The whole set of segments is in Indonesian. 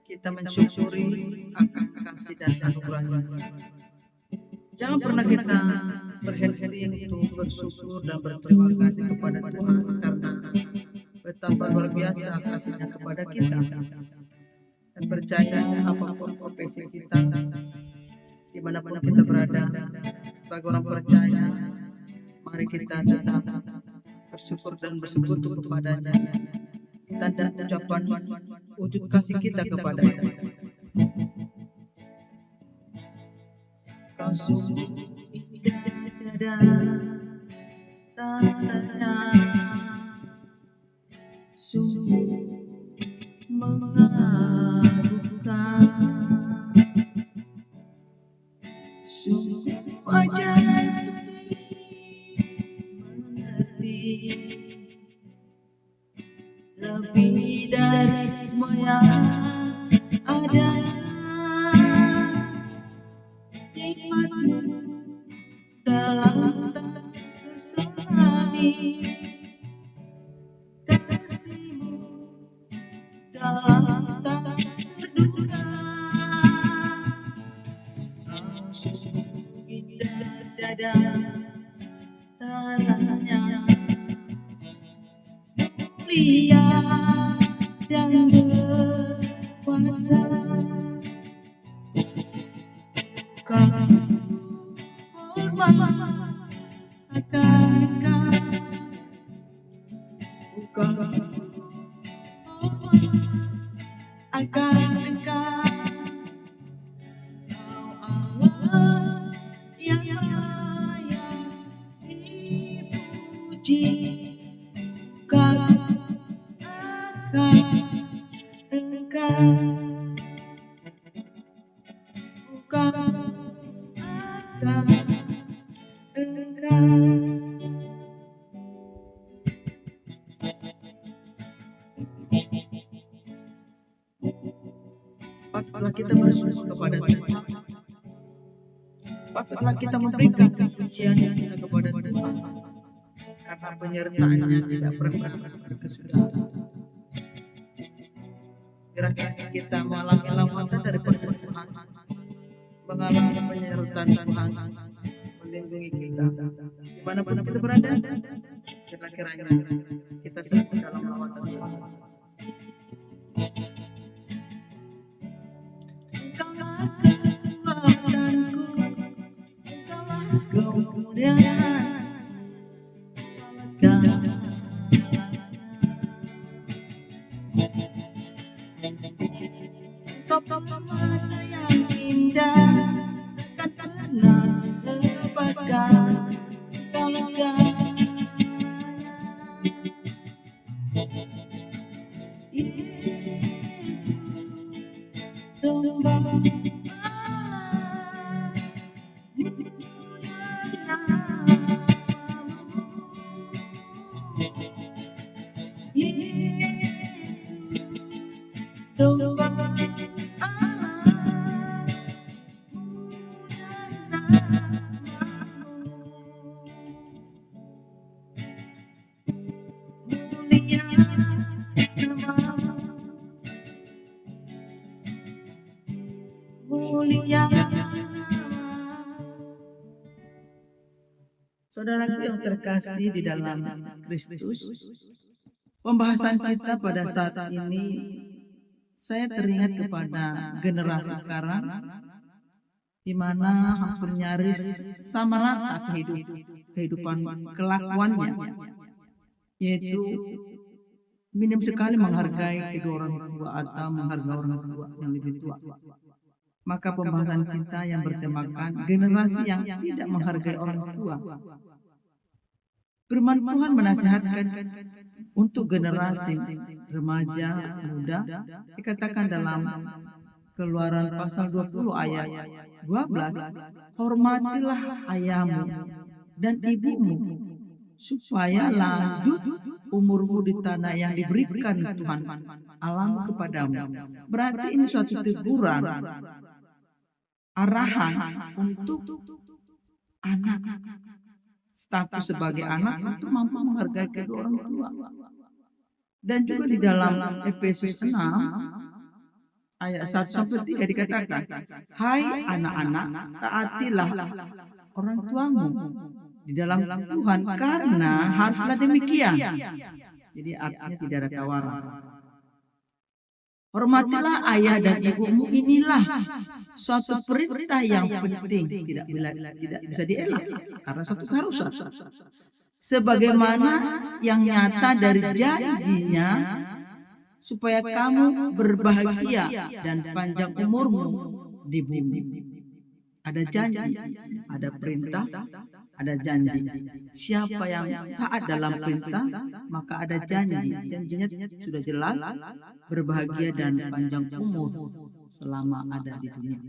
kita mensyukuri akan kasih dan anugerah-Nya. Jangan pernah kita berhenti untuk bersyukur dan berterima kasih kepada Tuhan karena betapa luar biasa kasih-Nya kepada kita. Dan percaya apapun profesi kita, dimanapun kita berada, sebagai orang percaya, mari kita tetap bersyukur dan bersekutu kepada-Nya. Tanda ucapan wujud kasih kita kepada-Nya. Kau sungguh indah tandanya, sungguh mengagumkan, sungguh ajaib mengerti, lebih dari semua yang ada. Nikmat dalam tak tersesali, kasih-Mu dalam tak terduga. Kau sungguh indah tiada taranya, mulia dan berkuasa. Kau hormat akan Engkau, bukan hormat akan Engkau. Kau Allah yang layak dipuji, bukan akan Engkau, bukan akan Engkau. Patutlah kita bersyukur kepada Tuhan. Patutlah kita memberikan pujian kita kepada Tuhan, karena penyertaan-Nya tidak pernah berkesudahan. Kira-kira kita mengalami lambatan daripada Tuhan, mengalami penyertaan Tuhan, melindungi kita dimanapun kita berada. Kira-kira kita selesai dalam lawatan Tuhan. Engkaulah kekuatanku, Engkaulah kemuliaan, segalanya. Engkau mata yang indah, takkan pernah lepaskan. Engkaulah segalanya. Yesus, domba Allah, Yesus, domba mulia. Saudaraku yang terkasih di dalam Kristus, pembahasan kita pada saat ini saya teringat kepada generasi sekarang, di mana hampir nyaris sama rata kehidupan kelakuannya, yaitu minim sekali menghargai kedua orang tua atau menghargai orang tua yang lebih tua. Maka pembahasan kita yang bertemakan generasi yang tidak menghargai orang tua. Firman Tuhan menasihatkan untuk generasi remaja muda, dikatakan dalam Keluaran pasal 20 ayat 12, hormatilah ayahmu dan ibumu, supaya lanjut umurmu di tanah yang diberikan Tuhan Allahmu kepadamu. Berarti ini suatu teguran, arahan untuk anak, status sebagai anak untuk mampu menghargai kedua orang tua. Dan juga di dalam Efesus 6 ayat 1 sampai 3 dikatakan, hai anak-anak, taatilah orang tuamu di dalam Tuhan, karena haruslah demikian. Jadi artinya tidak ada tawaran. Hormatilah ayah dan ibumu, inilah suatu perintah yang penting, tidak bisa dielak karena suatu keharusan. Sebagaimana yang nyata dari janjinya, supaya kamu berbahagia dan panjang umurmu di bumi. Ada janji, ada perintah, ada janji. Siapa yang taat dalam perintah, maka ada janji. Janjinya sudah jelas, berbahagia dan panjang umur selama ada di dunia.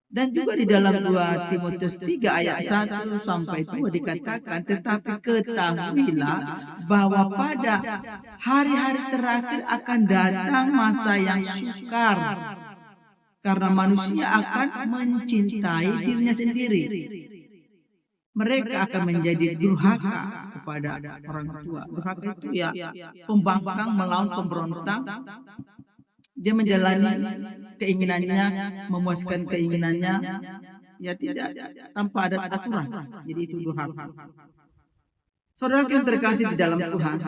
Dan juga di dalam 2 Timotius 3 ayat 1 sampai 2 dikatakan, tetapi ketahuilah bahwa pada hari-hari terakhir akan datang masa yang sukar, karena manusia akan mencintai dirinya sendiri. Mereka akan menjadi durhaka kepada orang tua. Durhaka itu ya pembangkang, melawan, pemberontak. Dia menjalani keinginannya, memuaskan keinginannya, ya tidak tanpa ada aturan. Jadi itu durhaka. Saudara yang terkasih di dalam Tuhan,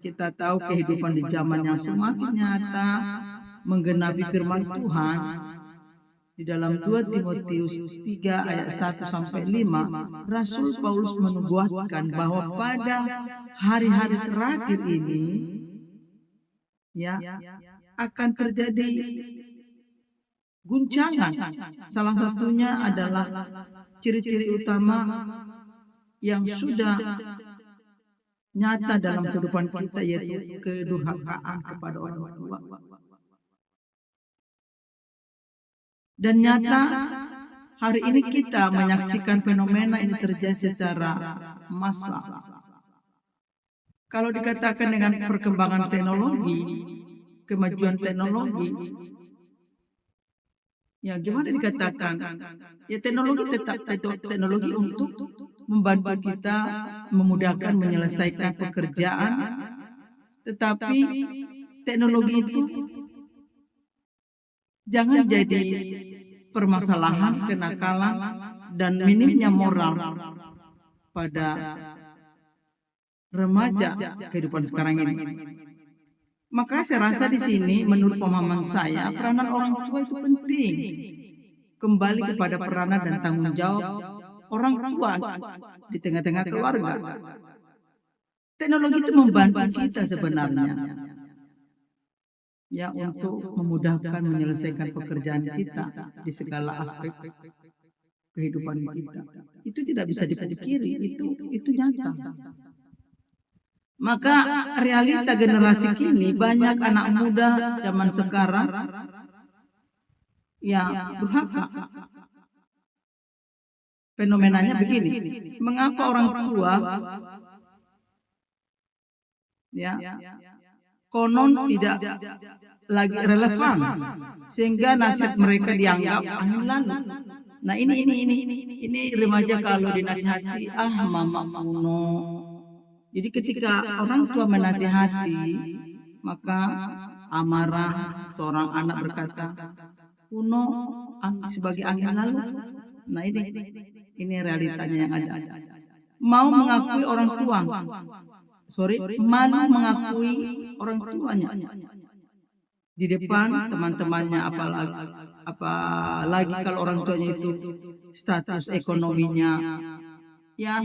kita tahu kehidupan di zaman yang semakin nyata menggenapi firman Tuhan. Di dalam 2 Timotius 3 ayat 1 sampai 5, Rasul Paulus menubuatkan bahwa pada hari-hari terakhir ini ya akan terjadi guncangan. Salah satunya adalah ciri-ciri utama yang sudah nyata dalam kehidupan kita, yaitu kedurhakaan kepada orang tua. Dan nyata hari ini kita menyaksikan fenomena ini terjadi secara massal. Kalau dikatakan dengan perkembangan teknologi, kemajuan teknologi, ya gimana dikatakan? Ya teknologi tetap teknologi untuk membantu kita memudahkan menyelesaikan pekerjaan, tetapi teknologi itu jangan jadi permasalahan, kenakalan, dan minimnya moral pada remaja kehidupan sekarang ini. Maka saya rasa di sini, menurut pemahaman saya, peranan orang tua itu penting. Kembali kepada peranan dan tanggung jawab orang tua di tengah-tengah keluarga. Teknologi itu membantu kita sebenarnya, ya, untuk memudahkan menyelesaikan pekerjaan kita di segala aspek kehidupan kita. Itu tidak bisa dipungkiri, itu nyata. Maka realita generasi kini, banyak anak muda zaman sekarang ya durhaka. Fenomenanya begini, mengapa orang tua ya konon tidak lagi relevan sehingga nasihat mereka dianggap angin lalu. Nah ini remaja kalau dinasihati, mama kuno. Jadi ketika orang tua menasihati, maka amarah seorang anak berkata, kuno sebagai angin lalu. Nah ini realitanya yang ada. Mau mengakui orang tua, malu mengakui orang tuanya di depan teman-temannya, apalagi kalau orang tuanya itu status ekonominya ya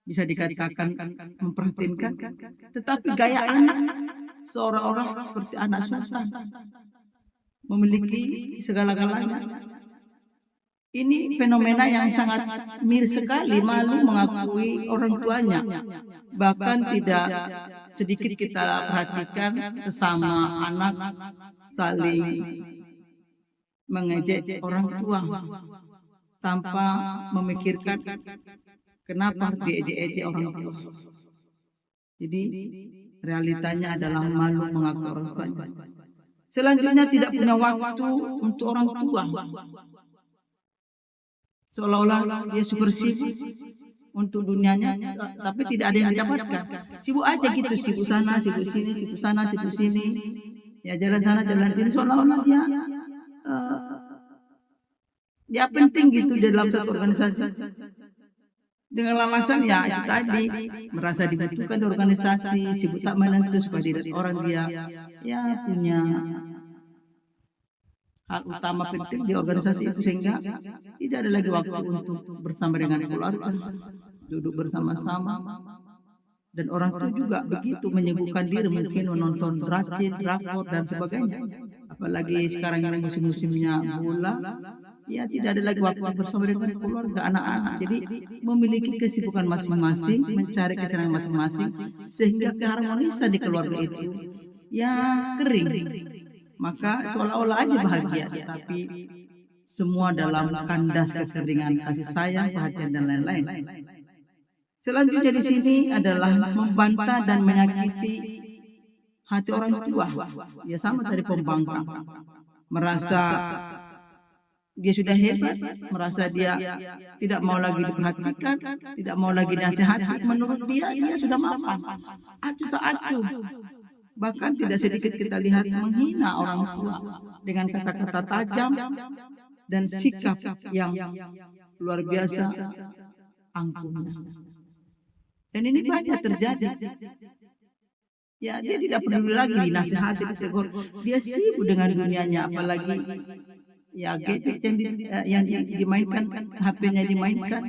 bisa dikatakan memperhatinkan, tetapi gaya anak seorang-orang seperti anak sultan, memiliki segala-galanya. Ini fenomena yang sangat miris sekali, malu mengakui orang tuanya. Bahkan tidak sedikit kita perhatikan sesama anak saling mengejek orang tua tanpa memikirkan kenapa diejek-ejek orang tua. Jadi realitanya adalah malu mengakui orang tuanya. Selanjutnya tidak punya waktu untuk orang tua. Seolah-olah dia super sibuk untuk dunianya, tapi tidak ada yang didapatkan. Sibuk aja gitu, sibuk sana, sibuk sini, sibuk sana, sibuk sini. Ya jalan sana jalan sini seolah-olah dia ya penting gitu dalam satu organisasi. Dengan alasan ya itu tadi merasa dibutuhkan di organisasi, sibuk tak menentu supaya dilihat orang dia ya punya hal utama penting di organisasi itu sehingga tidak ada lagi waktu untuk bersama dengan keluarga, duduk bersama-sama. Dan orang tua juga begitu menyibukkan diri mungkin menonton drakor dan sebagainya. Apalagi sekarang ini musim-musimnya bola, ya tidak ada lagi waktu bersama dengan keluarga anak-anak. Jadi memiliki kesibukan masing-masing, mencari kesenangan masing-masing, sehingga keharmonisan di keluarga itu ya kering. Maka seolah-olah aja bahagia, tetapi semua dalam kandas kekeringan, kasih sayang, perhatian dan lain-lain. Selanjutnya di sini adalah membantah dan menyakiti hati orang tua. Ya sama tadi pembangkang. Merasa dia sudah hebat, merasa dia tidak mau lagi diperhatikan, tidak mau lagi dinasihati. Menurut dia sudah mapan. Acuh tak acuh. Bahkan tidak sedikit kita lihat menghina orang tua dengan kata-kata tajam dan sikap yang luar biasa angkuhnya. Dan ini banyak terjadi. Ya, dia tidak peduli lagi dinasihati, ditegur. Dia sibuk dengan dunianya, apalagi ya gadget yang dimainkan, HP-nya dimainkan.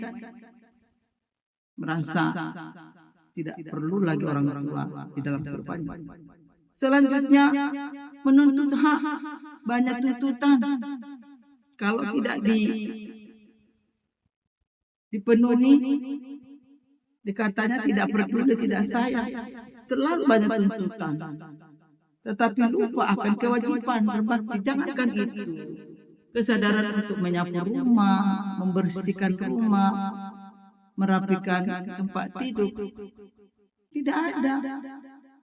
Merasa tidak perlu lagi orang tua di dalam kehidupannya. Selanjutnya menuntut hak, banyak tuntutan. Kalau tidak dipenuhi, dikatanya tidak perlu, tidak sayang. Terlalu banyak tuntutan. Tetapi lupa akan kewajiban berbakti. Jangankan itu, kesadaran untuk menyapu rumah, membersihkan rumah, merapikan tempat tidur, tidak ada.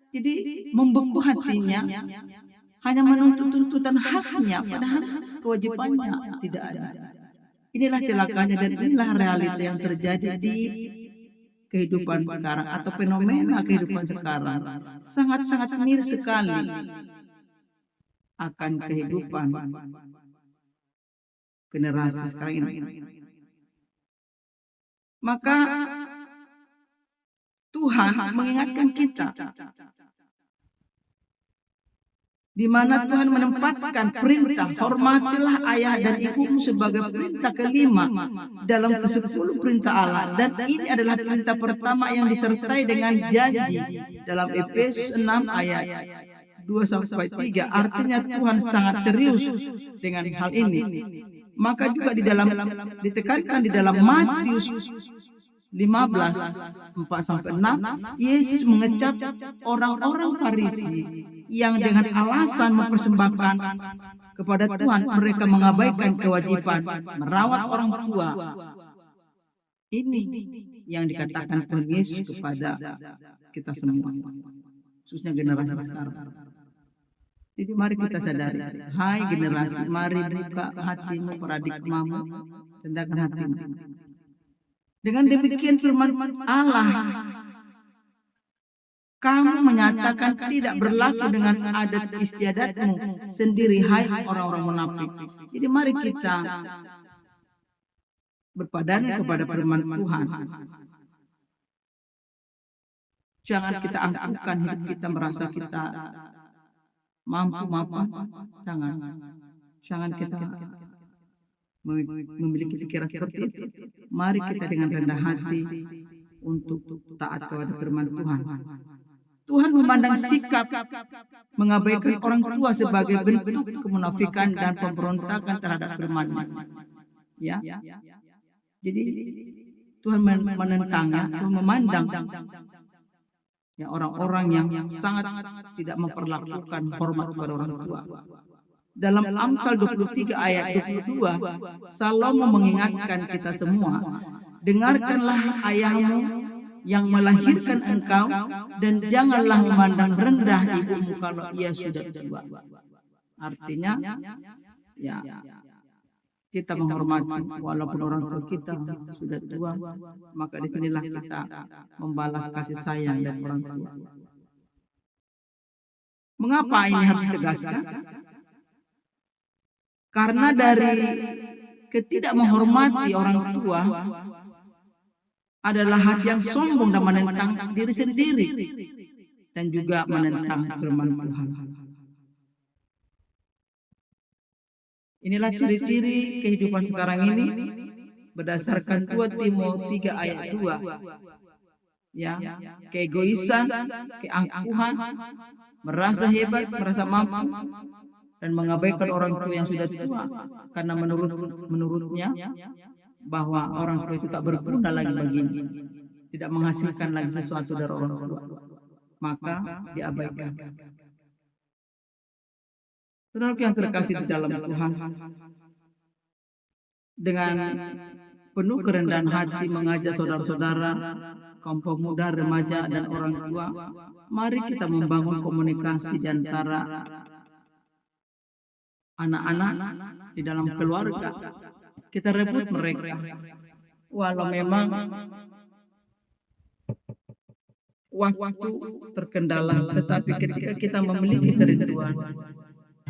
Jadi membeku hatinya, hanya menuntut tuntutan haknya, padahal kewajibannya tidak ada. Inilah celakanya dan inilah realita yang terjadi di kehidupan sekarang atau fenomena kehidupan sekarang. Sangat-sangat miris sekali akan kehidupan generasi sekarang ini. Maka Tuhan mengingatkan kita di mana Tuhan menempatkan perintah hormatilah ayah dan ibumu sebagai perintah kelima dalam ke-10 perintah Allah, dan ini adalah perintah pertama yang disertai dengan janji dalam Efesus 6 ayat 2-3. Artinya Tuhan sangat serius dengan hal ini. Maka juga ditekankan di dalam Matius 15:4-6, Yesus mengecap orang-orang Farisi yang dengan alasan mempersembahkan kepada Tuhan mereka mengabaikan kewajiban merawat orang tua. Ini yang dikatakan Tuhan Yesus kepada kita semua, khususnya generasi sekarang. Jadi mari kita sadari, hai generasi, mari buka hatimu, paradigmamu, rendahkan hatimu. Dengan demikian firman Allah, kamu menyatakan tidak berlaku dengan adat istiadatmu sendiri, hai orang-orang munafik. Jadi mari kita berpadan kepada firman Tuhan. Jangan kita angkuhkan hidup kita merasa kita mampu. Jangan kita memiliki pikiran seperti itu. Mari kita dengan rendah hati untuk taat kepada firman Tuhan. Tuhan memandang sikap mengabaikan orang tua sebagai bentuk kemunafikan dan pemberontakan terhadap firman-Nya. Ya. Jadi Tuhan menentangnya, Tuhan memandang ya orang-orang yang sangat tidak memperlakukan hormat kepada orang tua. Dalam Amsal 23 ayat 22, Salomo mengingatkan kita semua, dengarkanlah ayahmu yang melahirkan engkau, dan janganlah memandang rendah ibumu kalau ia sudah tua. Artinya, ya kita menghormati walaupun orang tua kita sudah tua, maka disinilah kita membalas kasih sayang dan orang tua. Mengapa ini harus ditegaskan? Karena dari ketidakmenghormati orang tua adalah hati yang sombong dan menentang diri sendiri dan juga menentang firman Tuhan. Inilah ciri-ciri kehidupan sekarang ini berdasarkan 2 Timotius 3 ayat 2. Ya, keegoisan, keangkuhan, merasa hebat, merasa mampu, dan mengabaikan orang tua yang sudah tua karena menurutnya bahwa orang tua itu tak berguna lagi baginya, tidak menghasilkan lagi sesuatu dari orang tua, maka diabaikan. Saudara yang terkasih di dalam Tuhan, dengan penuh kerendahan hati mengajak saudara-saudara, kaum pemuda, remaja, dan orang tua, mari kita membangun komunikasi di antara anak-anak di dalam keluarga. Kita rebut mereka, walau memang waktu terkendala, tetapi ketika kita memiliki kerinduan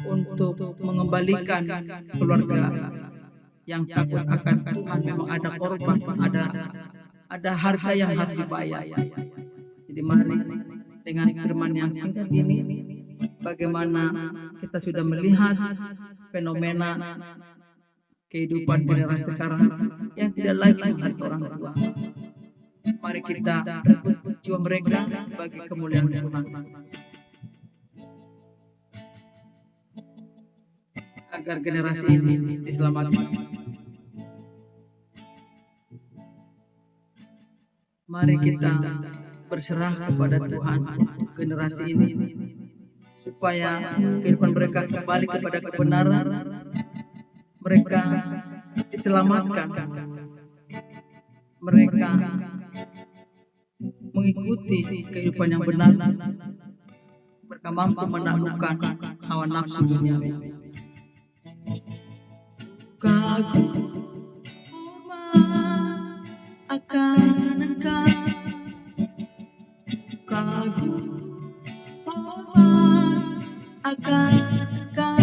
untuk mengembalikan keluarga yang takut akan Tuhan, memang ada korban, ada harga yang harus dibayar. Jadi mari dengan firman yang singkat ini, bagaimana kita sudah melihat fenomena kehidupan generasi sekarang yang tidak lagi menghargai orang tua. Mari kita rebut jiwa mereka bagi kemuliaan Tuhan, agar generasi ini diselamatkan. Mari kita berserah kepada Tuhan untuk generasi ini, supaya kehidupan mereka kembali kepada kebenaran, mereka diselamatkan, mereka mengikuti kehidupan yang benar, mereka mampu menaklukkan hawa nafsu duniawi. Kagum akan Engkau, kagum akan Engkau,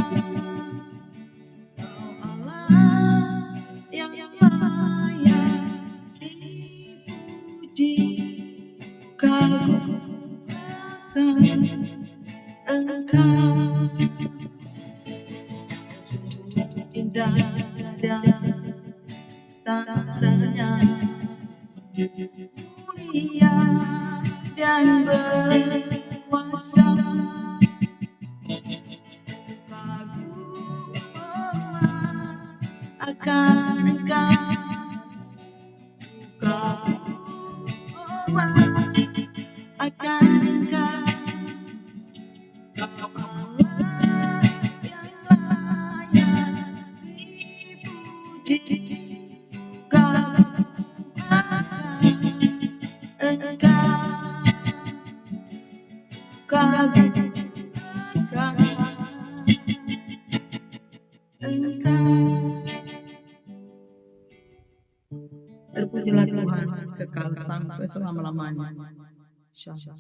Kau Allah yang layak dipuji. Kagum akan Engkau, indah dan taranya, mulia dan berkuasa. Kagum akan Engkau, kagum akan Engkau, Kau Allah yang layak dipuji. Kagum akan Engkau, kagum akan Engkau. Terpujilah Tuhan kekal sampai selama-lamanya. Shalom.